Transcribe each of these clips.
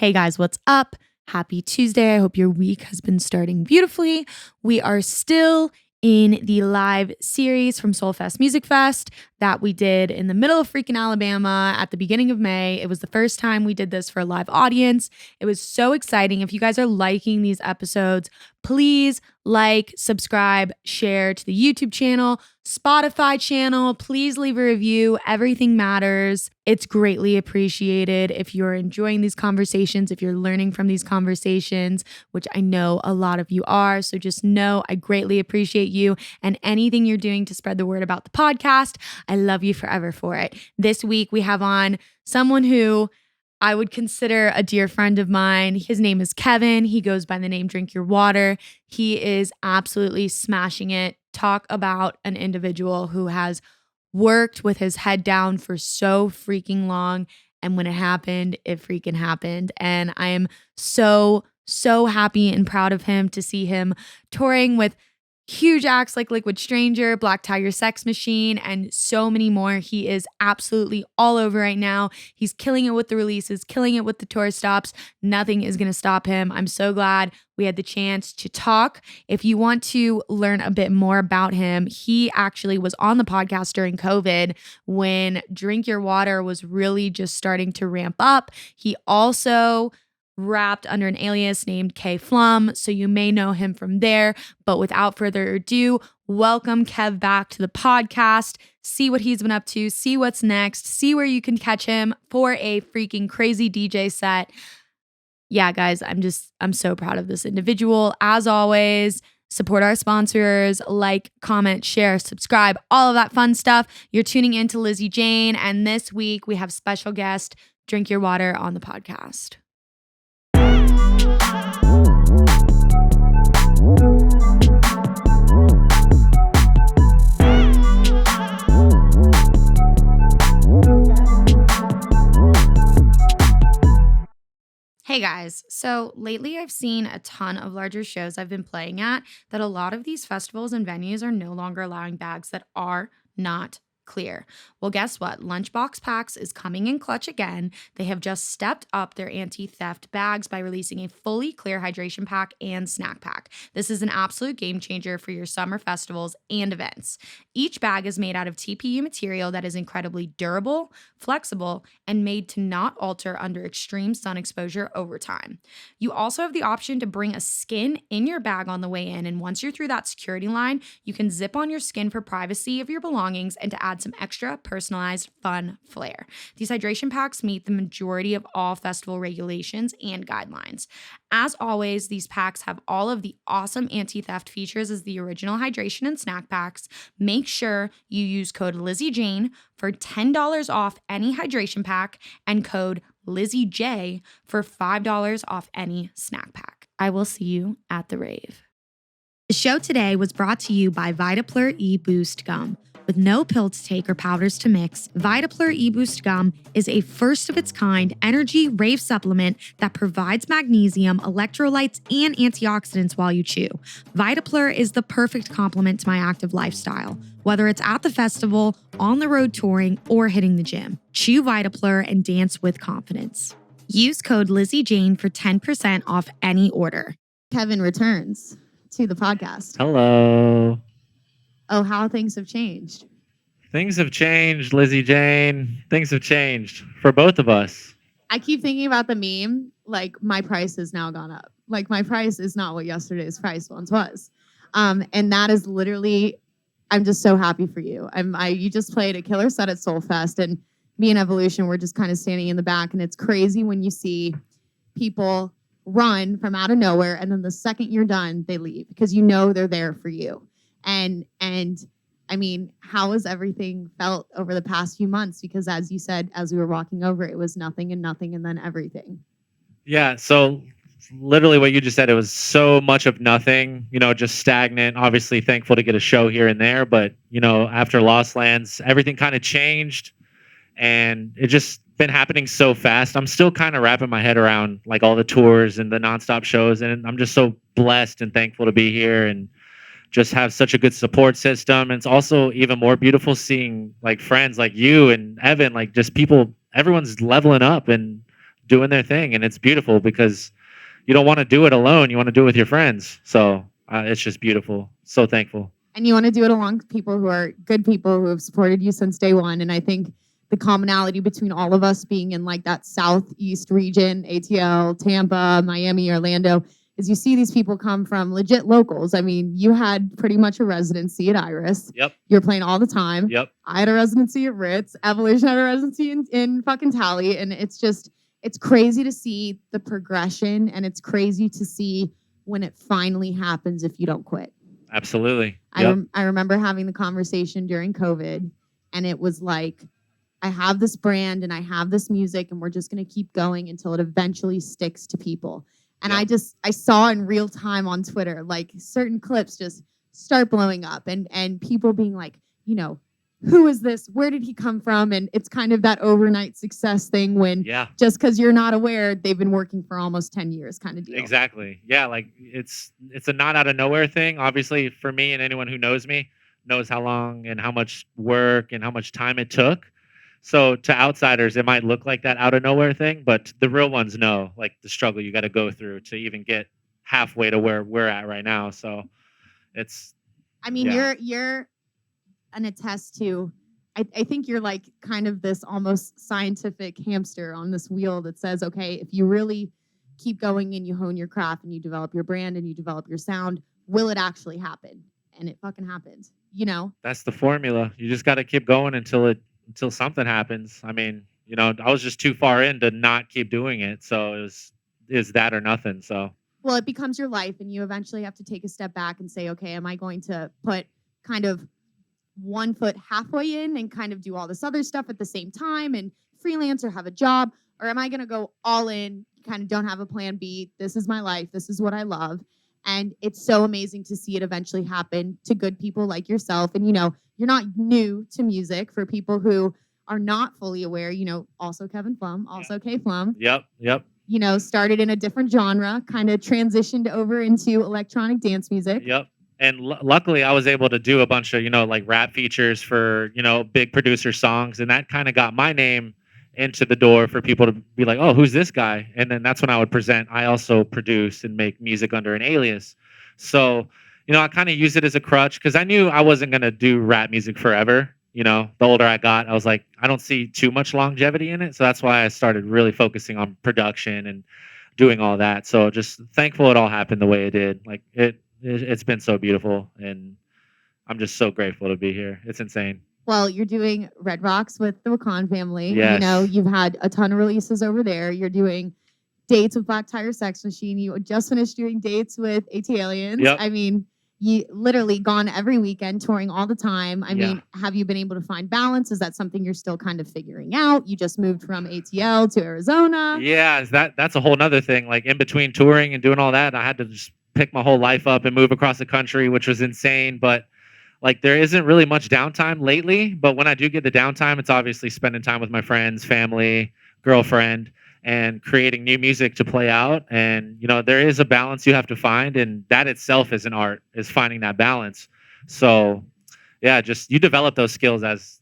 Hey guys, what's up? Happy Tuesday. I hope your week has been starting beautifully. We are still in the live series from SolFest Music Fest that we did in the middle of freaking Alabama at the beginning of May. It was the first time we did this for a live audience. It was so exciting. If you guys are liking these episodes, please like, subscribe, share to the YouTube channel, Spotify channel. Please leave a review. Everything matters. It's greatly appreciated if you're enjoying these conversations, if you're learning from these conversations, which I know a lot of you are. So just know I greatly appreciate you and anything you're doing to spread the word about the podcast. I love you forever for it. This week we have on someone who I would consider a dear friend of mine. His name is Kevin. He goes by the name DrinkUrWater. He is absolutely smashing it. Talk about an individual who has worked with his head down for so freaking long. And when it happened, it freaking happened. And I am so happy and proud of him to see him touring with huge acts like Liquid Stranger, Black Tiger Sex Machine, and so many more. He is absolutely all over right now. He's killing it with the releases, killing it with the tour stops. Nothing is going to stop him. I'm so glad we had the chance to talk. If you want to learn a bit more about him, he actually was on the podcast during COVID when DrinkUrWater was really just starting to ramp up. He also rapped under an alias named Kevin Flum, so you may know him from there. But without further ado, welcome Kev back to the podcast. See what he's been up to, see what's next, see where you can catch him for a freaking crazy DJ set. Yeah, guys, I'm so proud of this individual. As always, support our sponsors, like, comment, share, subscribe, all of that fun stuff. You're tuning in to Lizzy Jane, and this week we have special guest DrinkUrWater on the podcast. Hey guys, so lately I've seen a ton of larger shows I've been playing at that a lot of these festivals and venues are no longer allowing bags that are not clear. Well, guess what? Lunchbox Packs is coming in clutch again. They have just stepped up their anti-theft bags by releasing a fully clear hydration pack and snack pack. This is an absolute game changer for your summer festivals and events. Each bag is made out of TPU material that is incredibly durable, flexible, and made to not alter under extreme sun exposure over time. You also have the option to bring a skin in your bag on the way in, and once you're through that security line, you can zip on your skin for privacy of your belongings and to add some extra personalized fun flair. These hydration packs meet the majority of all festival regulations and guidelines. As always, these packs have all of the awesome anti-theft features as the original hydration and snack packs. Make sure you use code LizzyJane for $10 off any hydration pack and code LizzyJ for $5 off any snack pack. I will see you at the rave. The show today was brought to you by Vitaplur E-Boost Gum. With no pill to take or powders to mix, Vitaplur E-Boost Gum is a first-of-its-kind energy rave supplement that provides magnesium, electrolytes, and antioxidants while you chew. Vitaplur is the perfect complement to my active lifestyle, whether it's at the festival, on the road touring, or hitting the gym. Chew Vitaplur and dance with confidence. Use code LizzyJane for 10% off any order. Kevin returns to the podcast. Hello. Oh, how things have changed. Things have changed, Lizzy Jane. Things have changed for both of us. I keep thinking about the meme, like my price has now gone up. Like my price is not what yesterday's price once was. And that is literally, I'm just so happy for you. You just played a killer set at SolFest, and me and Evolution were just kind of standing in the back, and it's crazy when you see people run from out of nowhere, and then the second you're done, they leave because you know they're there for you. And I mean, how has everything felt over the past few months? Because as you said, as we were walking over, it was nothing and nothing and then everything. Yeah, so literally what you just said, it was so much of nothing, just stagnant. Obviously thankful to get a show here and there, but, after Lost Lands, everything kind of changed, and it just been happening so fast. I'm still kind of wrapping my head around like all the tours and the nonstop shows, and I'm just so blessed and thankful to be here and just have such a good support system. And it's also even more beautiful seeing like friends like you and Evan, like just people, everyone's leveling up and doing their thing, and it's beautiful because you don't want to do it alone. You want to do it with your friends. So it's just beautiful. So thankful. And you want to do it along with people who are good people who have supported you since day one. And I think the commonality between all of us being in like that Southeast region, ATL, Tampa, Miami, Orlando, is you see these people come from legit locals. I mean, you had pretty much a residency at Iris. Yep. You're playing all the time. Yep. I had a residency at Ritz. Evolution had a residency in fucking Tally. And it's crazy to see the progression, and it's crazy to see when it finally happens if you don't quit. Absolutely. Yep. I remember having the conversation during COVID, and it was like, I have this brand and I have this music, and we're just going to keep going until it eventually sticks to people. And Yep. I saw in real time on Twitter, like certain clips just start blowing up, and people being like, you know, who is this? Where did he come from? And it's kind of that overnight success thing when just because you're not aware, they've been working for almost 10 years kind of deal. Exactly. Yeah, like it's a not out of nowhere thing. Obviously, for me and anyone who knows me knows how long and how much work and how much time it took. So to outsiders, it might look like that out of nowhere thing, but the real ones know like the struggle you got to go through to even get halfway to where we're at right now. So it's. I mean, you're an attest to. I think you're like kind of this almost scientific hamster on this wheel that says, okay, if you really keep going and you hone your craft and you develop your brand and you develop your sound, will it actually happen? And it fucking happens, you know? That's the formula. You just got to keep going until something happens. I mean, you know, I was just too far in to not keep doing it. So is that or nothing. So. Well, it becomes your life, and you eventually have to take a step back and say, okay, am I going to put kind of one foot halfway in and kind of do all this other stuff at the same time and freelance or have a job? Or am I going to go all in, kind of don't have a plan B? This is my life. This is what I love. And it's so amazing to see it eventually happen to good people like yourself. And, you know, you're not new to music. For people who are not fully aware, you know, also Kevin Flum, also K Flum. Yep. You know, started in a different genre, kind of transitioned over into electronic dance music. Yep. And luckily, I was able to do a bunch of, you know, like rap features for, you know, big producer songs. And that kind of got my name into the door for people to be like, oh, who's this guy? And then that's when I would present. I also produce and make music under an alias. So, you know, I kind of use it as a crutch because I knew I wasn't going to do rap music forever. You know, the older I got, I was like, I don't see too much longevity in it. So that's why I started really focusing on production and doing all that. So just thankful it all happened the way it did. Like it's been so beautiful, and I'm just so grateful to be here. It's insane. Well, you're doing Red Rocks with the Wakaan family. Yes. You know, you've had a ton of releases over there. You're doing dates with Black Tire Sex Machine. You just finished doing dates with ATLIENS. Yep. I mean, you literally gone every weekend, touring all the time. I mean, have you been able to find balance? Is that something you're still kind of figuring out? You just moved from ATL to Arizona. Yeah, that's a whole nother thing. Like in between touring and doing all that, I had to just pick my whole life up and move across the country, which was insane. But like there isn't really much downtime lately. But when I do get the downtime, it's obviously spending time with my friends, family, girlfriend, and creating new music to play out. And, you know, there is a balance you have to find. And that itself is an art, is finding that balance. So, yeah, just you develop those skills as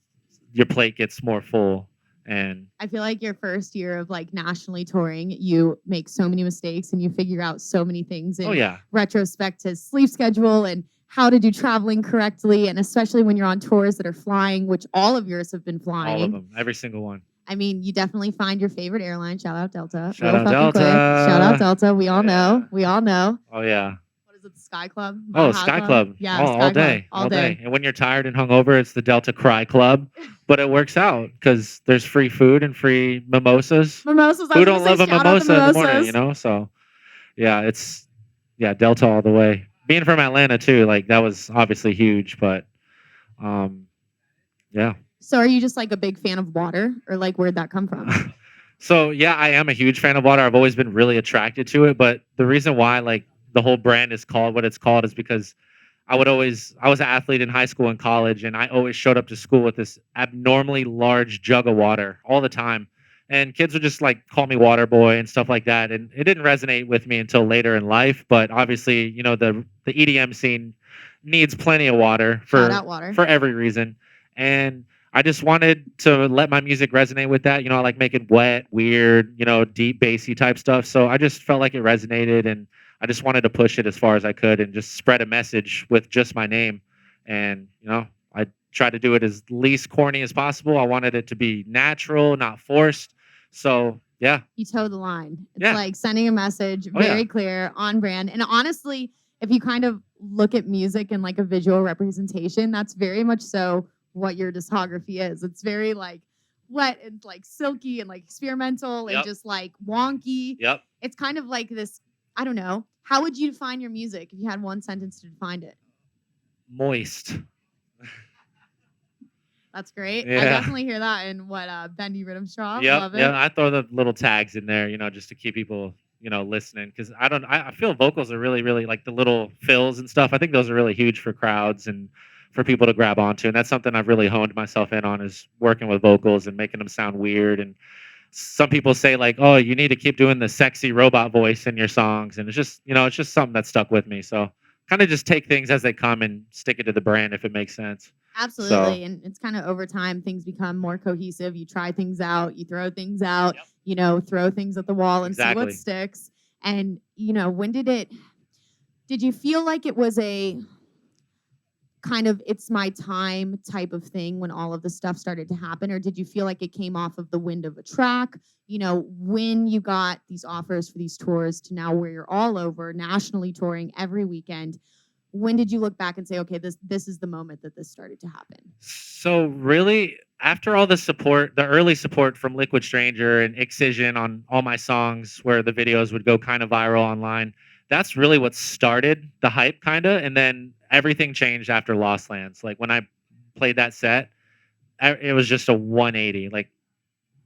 your plate gets more full. And I feel like your first year of like nationally touring, you make so many mistakes and you figure out so many things in retrospect to sleep schedule and how to do traveling correctly. And especially when you're on tours that are flying, which all of yours have been flying. All of them, every single one. I mean, you definitely find your favorite airline. Shout out Delta. Shout out Delta. Quick. Shout out Delta. We all know. We all know. Oh, yeah. What is it? The Sky Club? Oh, Sky Club. Yeah. All day. All day. And when you're tired and hungover, it's the Delta Cry Club. But it works out because there's free food and free mimosas. Mimosas. Who don't love a mimosa in the morning, you know? So, yeah, it's Delta all the way. Being from Atlanta, too, like that was obviously huge. But, yeah. So are you just like a big fan of water, or like where'd that come from? So, yeah, I am a huge fan of water. I've always been really attracted to it. But the reason why like the whole brand is called what it's called is because I was an athlete in high school and college, and I always showed up to school with this abnormally large jug of water all the time. And kids would just like call me water boy and stuff like that. And it didn't resonate with me until later in life. But obviously, you know, the EDM scene needs plenty of water for every reason. And I just wanted to let my music resonate with that. I like making wet, weird, deep bassy type stuff. So I just felt like it resonated, and I just wanted to push it as far as I could and just spread a message with just my name. And I tried to do it as least corny as possible. I wanted it to be natural, not forced. So yeah. You toe the line. It's Yeah. like sending a message, Oh, yeah. very clear, on brand. And honestly, if you kind of look at music and like a visual representation, that's very much so what your discography is. It's very like wet and like silky and like experimental and Yep. just like wonky. Yep. It's kind of like this, I don't know. How would you define your music if you had one sentence to define it? Moist. That's great. Yeah. I definitely hear that in what Bendy Rhythm Straw. Yep. Love it. Yeah. I throw the little tags in there, just to keep people, listening. Because I feel vocals are really, really like the little fills and stuff. I think those are really huge for crowds and for people to grab onto. And that's something I've really honed myself in on, is working with vocals and making them sound weird. And some people say like, oh, you need to keep doing the sexy robot voice in your songs. And it's just something that stuck with me. So kind of just take things as they come and stick it to the brand if it makes sense. Absolutely. And it's kind of over time, things become more cohesive. You try things out, you throw things out, throw things at the wall and see Exactly. what sticks. And, when did you feel like it was a kind of it's my time type of thing when all of the stuff started to happen? Or did you feel like it came off of the wind of a track? When you got these offers for these tours to now where you're all over nationally touring every weekend, when did you look back and say, okay, this is the moment that this started to happen? So really, after all the support, the early support from Liquid Stranger and Excision on all my songs, where the videos would go kind of viral online, that's really what started the hype, kind of. And then everything changed after Lost Lands. Like when I played that set, it was just a 180. Like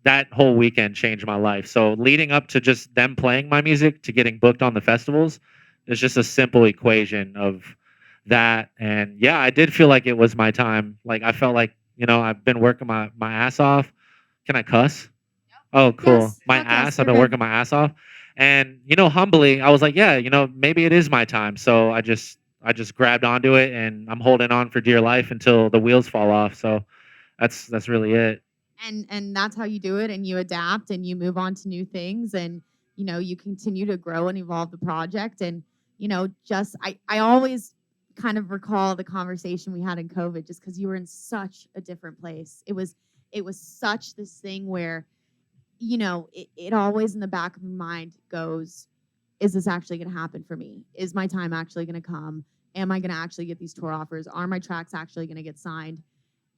that whole weekend changed my life. So leading up to just them playing my music to getting booked on the festivals, it's just a simple equation of that. And yeah, I did feel like it was my time. Like I felt like, I've been working my ass off. Can I cuss? Oh, cool. Yes. My Fuck ass. yes, I've you're been good. working my ass off. And, humbly, I was like, yeah, maybe it is my time. So I just grabbed onto it, and I'm holding on for dear life until the wheels fall off. So that's really it. And that's how you do it, and you adapt and you move on to new things, and you continue to grow and evolve the project. And just I always kind of recall the conversation we had in COVID, just because you were in such a different place. It was such this thing where it always in the back of my mind goes, is this actually going to happen for me? Is my time actually going to come? Am I going to actually get these tour offers? Are my tracks actually going to get signed?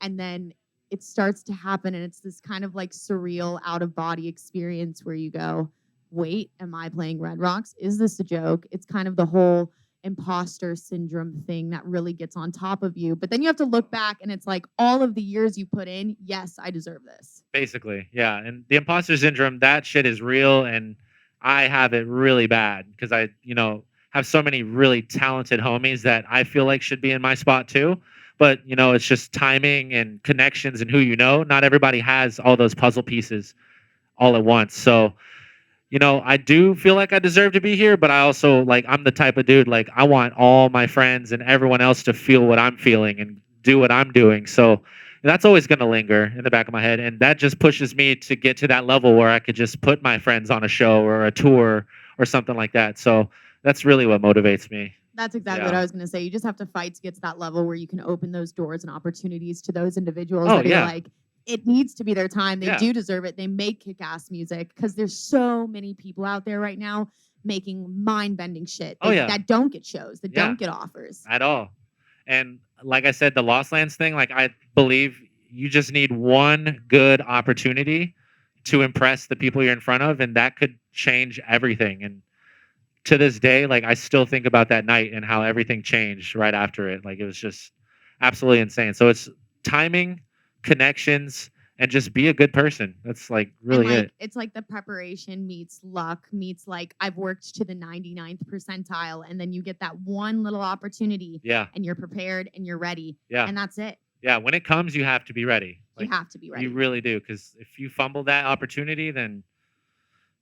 And then it starts to happen, and it's this kind of like surreal out of body experience where you go, wait, am I playing Red Rocks? Is this a joke? It's kind of the whole imposter syndrome thing that really gets on top of you. But then you have to look back, and it's like all of the years you put in, yes, I deserve this. Basically, yeah. And the imposter syndrome, that shit is real, and I have it really bad because I, have so many really talented homies that I feel like should be in my spot too. But, it's just timing and connections and who you know. Not everybody has all those puzzle pieces all at once. So, I do feel like I deserve to be here, but I also I'm the type of dude, like I want all my friends and everyone else to feel what I'm feeling and do what I'm doing. So that's always going to linger in the back of my head. And that just pushes me to get to that level where I could just put my friends on a show or a tour or something like that. So that's really what motivates me. That's exactly what I was going to say. You just have to fight to get to that level where you can open those doors and opportunities to those individuals that are like, it needs to be their time. They do deserve it. They make kick-ass music, because there's so many people out there right now making mind-bending shit that don't get shows, that don't get offers. At all. And like I said, the Lost Lands thing, like I believe you just need one good opportunity to impress the people you're in front of, and that could change everything. And to this day, like I still think about that night and how everything changed right after it. Like it was just absolutely insane. So it's timing, connections, and just be a good person. That's like really it. It's like the preparation meets luck meets like I've worked to the 99th percentile, and then you get that one little opportunity. Yeah. And you're prepared and you're ready. Yeah. And that's it. Yeah. When it comes, you have to be ready. You have to be ready. You really do. Because if you fumble that opportunity, then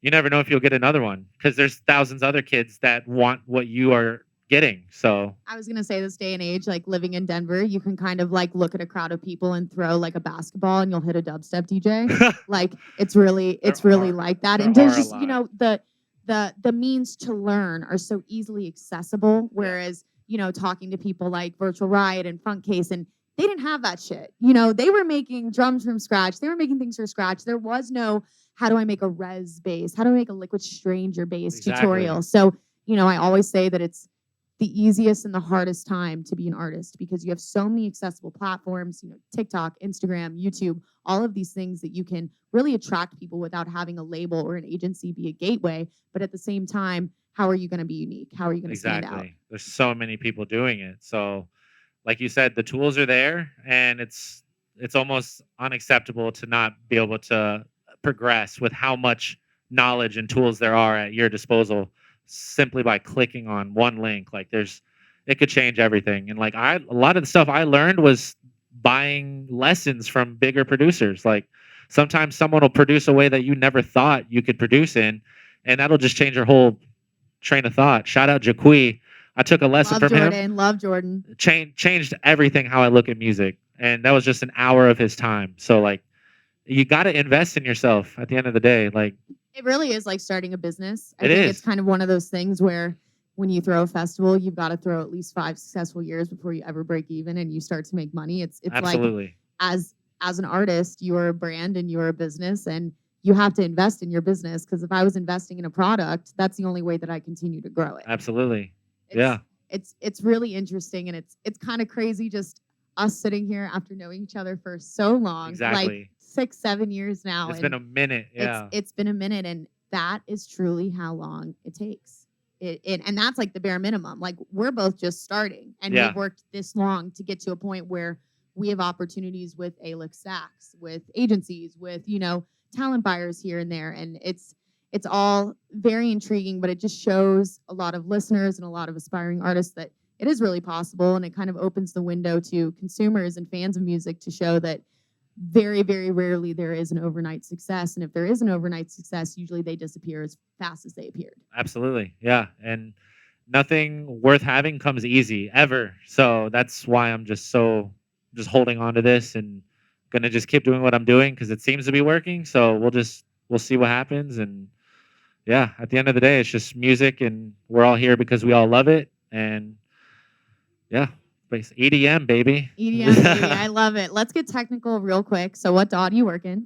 you never know if you'll get another one. Because there's thousands of other kids that want what you are getting. So I was gonna say this day and age, like living in Denver, you can kind of like look at a crowd of people and throw like a basketball and you'll hit a dubstep DJ. Like it's really are- like that. there And there's are a just, lot. the means to learn are so easily accessible. Whereas, talking to people like Virtual Riot and Funkcase, and they didn't have that shit. They were making drums from scratch. They were making things from scratch. There was no how do I make a res bass? How do I make a Liquid Stranger bass tutorial? So, I always say that it's the easiest and the hardest time to be an artist because you have so many accessible platforms, TikTok, Instagram, YouTube, all of these things that you can really attract people without having a label or an agency be a gateway. But at the same time, how are you going to be unique? How are you going to stand out? Exactly. There's so many people doing it. So, like you said, the tools are there, and it's almost unacceptable to not be able to progress with how much knowledge and tools there are at your disposal simply by clicking on one link. Like it could change everything. And like a lot of the stuff I learned was buying lessons from bigger producers. Like sometimes someone will produce a way that you never thought you could produce in, and that'll just change your whole train of thought. Shout out Jaqui. I took a lesson Love from Jordan. him. Love Jordan. Changed everything how I look at music. And that was just an hour of his time. So like you got to invest in yourself at the end of the day. Like It really is like starting a business. I It think is. it's kind of one of those things where when you throw a festival, you've got to throw at least 5 successful years before you ever break even and you start to make money. It's like absolutely. as an artist, you're a brand and you're a business, and you have to invest in your business, because if I was investing in a product, that's the only way that I continue to grow it. Absolutely. It's, Yeah. It's really interesting, and it's kind of crazy just us sitting here after knowing each other for so long, like Exactly. 6-7 years now. It's and been a minute. Yeah. it's been a minute, and that is truly how long it takes. And that's like the bare minimum. Like we're both just starting, and Yeah. we've worked this long to get to a point where we have opportunities with A-Lix stacks, with agencies, with talent buyers here and there, and it's all very intriguing. But it just shows a lot of listeners and a lot of aspiring artists that it is really possible, and it kind of opens the window to consumers and fans of music to show that very, very rarely there is an overnight success. And if there is an overnight success, usually they disappear as fast as they appeared. Absolutely. Yeah. And nothing worth having comes easy ever. So that's why I'm just holding on to this and gonna just keep doing what I'm doing because it seems to be working. So we'll see what happens. And yeah, at the end of the day, it's just music, and we're all here because we all love it. And yeah, EDM, baby. EDM, baby. I love it. Let's get technical real quick. So what DAW do you work in?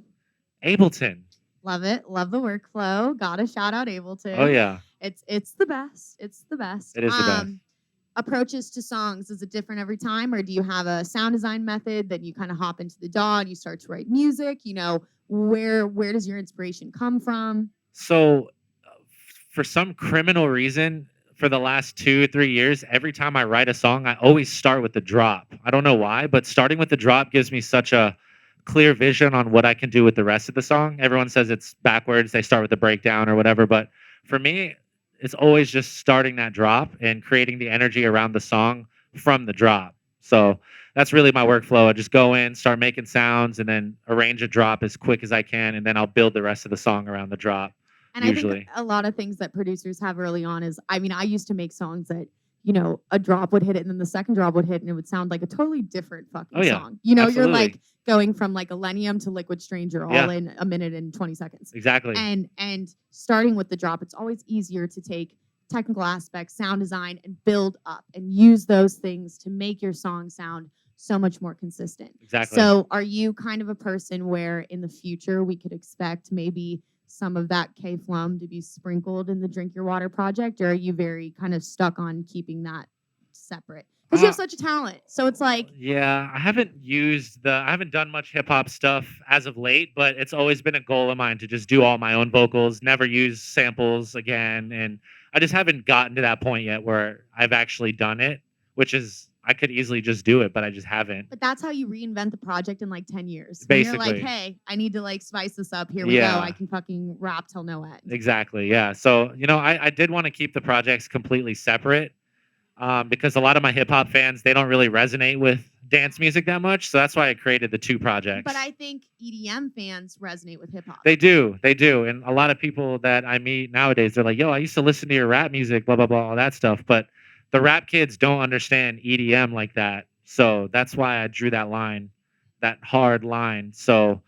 Ableton. Love it. Love the workflow. Gotta shout out Ableton. Oh yeah, It's the best. It's the best. it is the best. Approaches to songs, is it different every time, or do you have a sound design method that you kind of hop into the DAW and you start to write music? Where does your inspiration come from? So, for some criminal reason, for the last 2 or 3 years, every time I write a song, I always start with the drop. I don't know why, but starting with the drop gives me such a clear vision on what I can do with the rest of the song. Everyone says it's backwards. They start with the breakdown or whatever. But for me, it's always just starting that drop and creating the energy around the song from the drop. So that's really my workflow. I just go in, start making sounds, and then arrange a drop as quick as I can. And then I'll build the rest of the song around the drop. And I Usually. think a lot of things that producers have early on is, I mean, I used to make songs that, a drop would hit it and then the second drop would hit and it would sound like a totally different fucking song. You're Absolutely. like going from like Millennium to Liquid Stranger all Yeah. in a minute and 20 seconds. Exactly. And starting with the drop, it's always easier to take technical aspects, sound design, and build up and use those things to make your song sound so much more consistent. Exactly. So are you kind of a person where in the future we could expect maybe some of that K Flum to be sprinkled in the Drink Your Water project, or are you very kind of stuck on keeping that separate? Because you have such a talent. So it's like, yeah, I haven't done much hip hop stuff as of late, but it's always been a goal of mine to just do all my own vocals, never use samples again. And I just haven't gotten to that point yet where I've actually done it, which is, I could easily just do it, but I just haven't. but that's how you reinvent the project in like 10 years. When you're like, Basically. hey, I need to like spice this up. Here we go. Yeah. I can fucking rap till no end. Exactly. Yeah. So, I did want to keep the projects completely separate because a lot of my hip hop fans, they don't really resonate with dance music that much. So that's why I created the two projects. But I think EDM fans resonate with hip hop. They do. And a lot of people that I meet nowadays, they're like, yo, I used to listen to your rap music, blah, blah, blah, all that stuff. But the rap kids don't understand EDM like that. So that's why I drew that line, that hard line. So,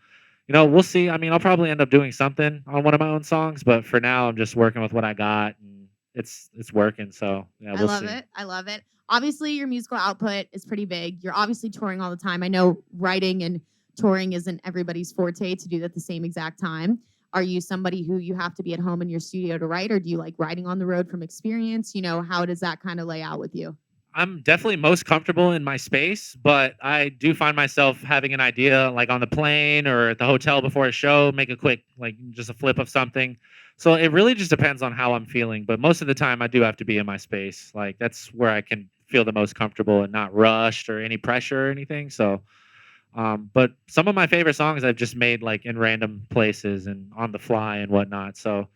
we'll see. I mean, I'll probably end up doing something on one of my own songs, but for now, I'm just working with what I got, and it's working. So yeah, I we'll love see. it. I love it. Obviously, your musical output is pretty big. You're obviously touring all the time. I know writing and touring isn't everybody's forte to do that at the same exact time. Are you somebody who you have to be at home in your studio to write, or do you like writing on the road from experience? How does that kind of lay out with you? I'm definitely most comfortable in my space, but I do find myself having an idea like on the plane or at the hotel before a show, make a quick, like just a flip of something. So it really just depends on how I'm feeling. But most of the time, I do have to be in my space. Like that's where I can feel the most comfortable and not rushed or any pressure or anything. So, but some of my favorite songs I've just made like in random places and on the fly and whatnot. So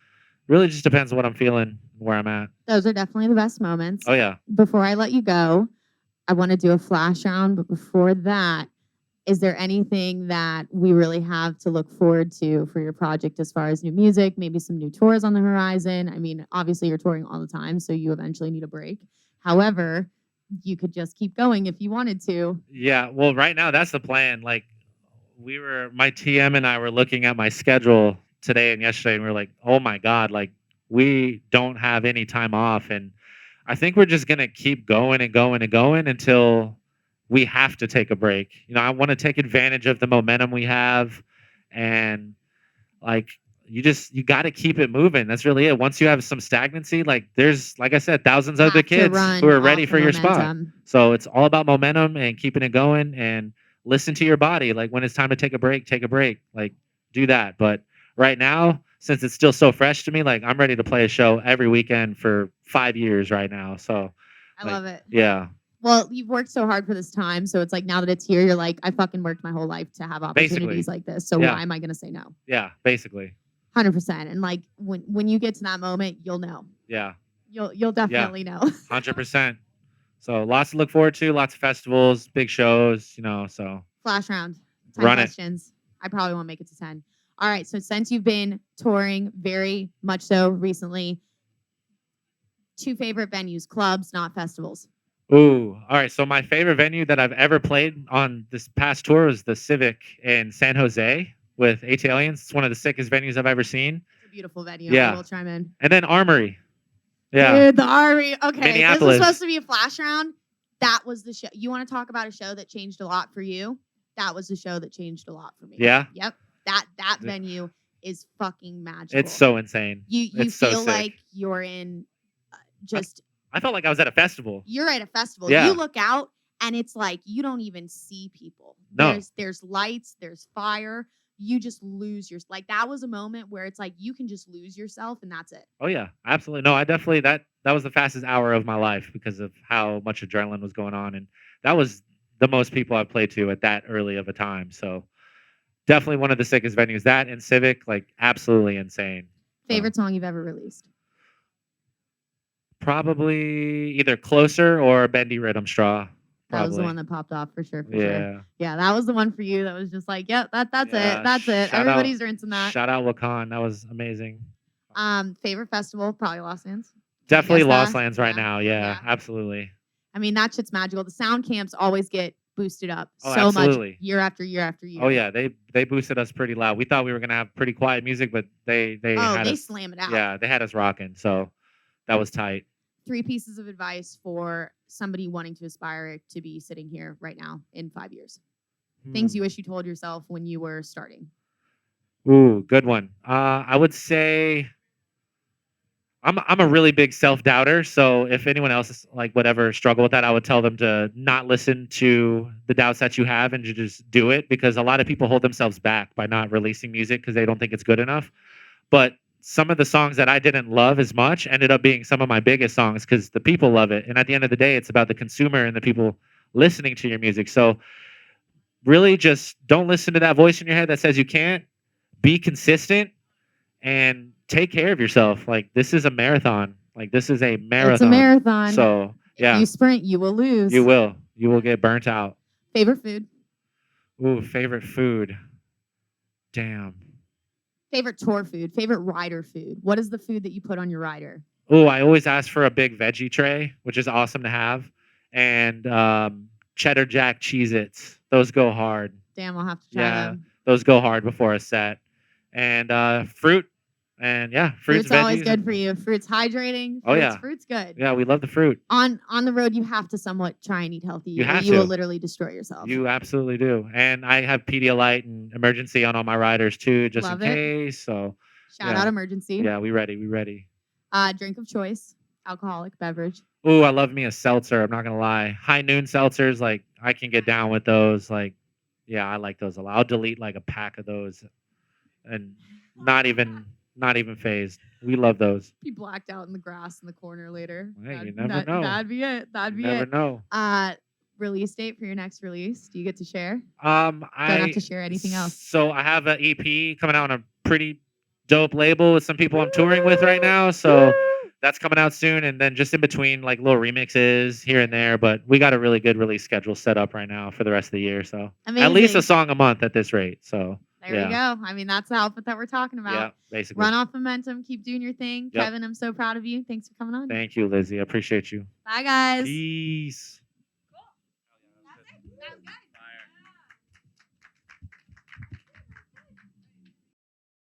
really just depends on what I'm feeling, where I'm at. Those are definitely the best moments. Oh, yeah. Before I let you go, I want to do a flash round. But before that, is there anything that we really have to look forward to for your project as far as new music, maybe some new tours on the horizon? I mean, obviously you're touring all the time, so you eventually need a break. However, you could just keep going if you wanted to. Yeah, well, right now that's the plan. Like my TM and I were looking at my schedule today and yesterday, and we were like, oh my God, like we don't have any time off. And I think we're just gonna keep going and going and going until we have to take a break. I want to take advantage of the momentum we have, and like you got to keep it moving. That's really it. Once you have some stagnancy, like there's, like I said, thousands of other Have to kids run who are off ready the for your spot. momentum. So it's all about momentum and keeping it going, and listen to your body. Like when it's time to take a break, take a break. Like do that. But right now, since it's still so fresh to me, like I'm ready to play a show every weekend for 5 years right now. So I love it. Yeah. Well, you've worked so hard for this time, so it's like now that it's here, you're like, I fucking worked my whole life to have opportunities like this. So Yeah. why am I going to say no? Yeah, basically. 100%. And like when you get to that moment, you'll know. Yeah. You'll definitely know. 100%. So lots to look forward to, lots of festivals, big shows, so Flash round. 10 Run it. questions. I probably won't make it to 10. All right. So since you've been touring very much so recently, 2 favorite venues, clubs, not festivals. Ooh, all right. So my favorite venue that I've ever played on this past tour was the Civic in San Jose with ATLIENS. It's one of the sickest venues I've ever seen. It's a beautiful venue. Yeah. I will chime in. And then Armory. Yeah. Dude, the Armory. Okay. Minneapolis. This was supposed to be a flash round. That was the show. You want to talk about a show that changed a lot for you? That was the show that changed a lot for me. Yeah. Yep. That venue is fucking magical. It's so insane. You It's feel so sick. like you're in just I felt like I was at a festival. you're at a festival. Yeah. You look out and it's like you don't even see people. No. There's lights, there's fire. You just lose your like that was a moment where it's like you can just lose yourself and that's it. Oh yeah, absolutely. No, I definitely that was the fastest hour of my life because of how much adrenaline was going on, and that was the most people I've played to at that early of a time. So definitely one of the sickest venues. That and Civic, like absolutely insane. Favorite song you've ever released? Probably either Closer or Bendy Rhythm Straw. That was the Probably. one that popped off for sure. Yeah. Yeah, that was the one for you. That was just like, yep, that's Yeah, it. That's it. shout Everybody's rinsing that. Shout out Wakaan. That was amazing. Favorite festival, probably Lost Lands. Definitely guess Lost that? Lands right Yeah. now. Yeah, Yeah. absolutely. I mean, that shit's magical. The sound camps always get boosted up Oh, so absolutely. much year after year after year. Oh yeah, they boosted us pretty loud. We thought we were gonna have pretty quiet music, but they had they us. slam it out. Yeah, they had us rocking. So that was tight. 3 pieces of advice for somebody wanting to aspire to be sitting here right now in 5 years. Things you wish you told yourself when you were starting. Ooh, good one. I would say I'm a really big self-doubter, so if anyone else is like whatever struggle with that, I would tell them to not listen to the doubts that you have and to just do it, because a lot of people hold themselves back by not releasing music because they don't think it's good enough. But some of the songs that I didn't love as much ended up being some of my biggest songs because the people love it. And at the end of the day, it's about the consumer and the people listening to your music. So really just don't listen to that voice in your head that says you can't. Be consistent and take care of yourself. Like this is a marathon. Like this is a marathon. It's a marathon. So yeah, If you sprint, you will lose. you will. You will get burnt out. Favorite food? Ooh, favorite food. Damn. Favorite tour food? Favorite rider food? What is the food that you put on your rider? Oh, I always ask for a big veggie tray, which is awesome to have, and cheddar jack Cheez-Its. Those go hard. Damn, I'll have to try Yeah, them. those go hard before a set. And fruit, and yeah, fruits, Fruit's always veggies, good and- for you. Fruit's hydrating. Oh, Fruit's, yeah. Fruit's good. Yeah, we love the fruit. On the road, you have to somewhat try and eat healthy. You or have you will to. literally destroy yourself. You absolutely do. And I have Pedialyte and emergency on all my riders too, just Love in it. case. So Shout yeah. out emergency. yeah, we ready. We ready. Drink of choice, alcoholic beverage. Ooh, I love me a seltzer. I'm not gonna lie. High noon seltzers, like I can get down with those. Like, yeah, I like those a lot. I'll delete like a pack of those, and not even phased. We love those. Be blacked out in the grass in the corner later. Hey, you never know. That'd be it. That'd be Never it. know. Release date for your next release. Do you get to share? I Don't have to share anything else. So I have an EP coming out on a pretty dope label with some people I'm touring with right now. So that's coming out soon, and then just in between, like little remixes here and there. But we got a really good release schedule set up right now for the rest of the year. So at least Amazing. a song a month at this rate. So There we go. I mean, that's the output that we're talking about. yeah, basically. Run off momentum. Keep doing your thing. Yep. Kevin, I'm so proud of you. Thanks for coming on. Thank you, Lizzy. I appreciate you. Bye, guys. Peace. That was good.